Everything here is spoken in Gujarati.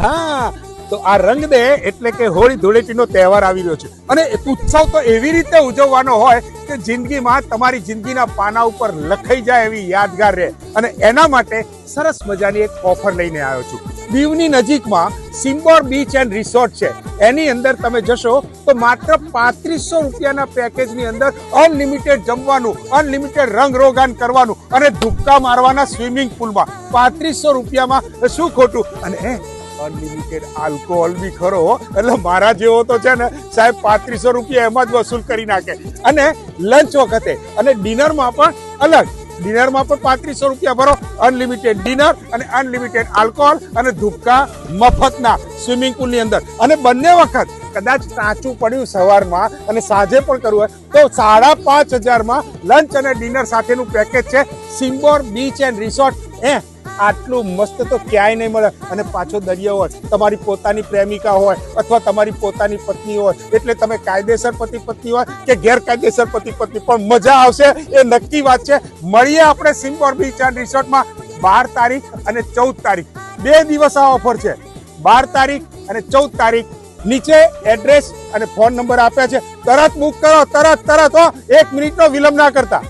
હા, તો આ રંગ દે એટલે કે હોળી ધૂળેટીનો તહેવાર આવી રહ્યો છે અને ઉત્સવ તો એવી રીતે ઉજવવાનો હોય કે જિંદગીમાં તમારી જિંદગીના પાના ઉપર લખાઈ જાય એવી યાદગાર રહે. અને એના માટે સરસ મજાની એક ઓફર લઈને આવ્યો છું. દીવની નજીકમાં સિમ્બોર બીચ એન્ડ રિસોર્ટ છે. એની અંદર તમે જશો તો માત્ર 3500 રૂપિયાના પેકેજની અંદર અનલિમિટેડ જમવાનું, અનલિમિટેડ રંગ રોગાન કરવાનું અને ધુક્કા મારવાના સ્વિમિંગ પુલમાં 3500 રૂપિયામાં શું ખોટું. અને અનલિમિટેડ આલ્કોહોલ બી ખરો, એટલે મારા જેવો તો છે ને સાહેબ 3500 રૂપિયા એમાં જ વસૂલ કરી નાખે. અને લંચ વખતે અને ડિનરમાં પણ અલગ, ડિનરમાં પણ 3500 રૂપિયા ભરો, અનલિમિટેડ ડિનર અને અનલિમિટેડ આલ્કોહોલ અને ધુક્કા મફતના સ્વિમિંગ પુલની અંદર. અને બંને વખત કદાચ કાચું પડ્યું સવારમાં અને સાંજે પણ કરવું હોય તો 5500માં લંચ અને ડિનર સાથેનું પેકેજ છે સિમ્બોર બીચ એન્ડ રિસોર્ટ. આટલું મસ્ત તો ક્યાંય નહીં મળે. અને પાછો દરિયો હોય, તમારી પોતાની પ્રેમિકા હોય અથવા તમારી પોતાની પત્ની હોય, એટલે તમે કાયદેસર પતિ પત્ની હોય કે ગેરકાયદેસર પતિ પત્ની, પણ મજા આવશે એ નક્કી વાત છે. મળીએ આપણે સિમ્બોર બીચ એન્ડ રિસોર્ટમાં 12 તારીખ અને 14 તારીખ, 2 દિવસ આ ઓફર છે. 12 તારીખ અને 14 તારીખ. નીચે એડ્રેસ અને ફોન નંબર આપ્યા છે, તરત બુક કરો, તરત હો, 1 મિનિટનો વિલંબ ના કરતા.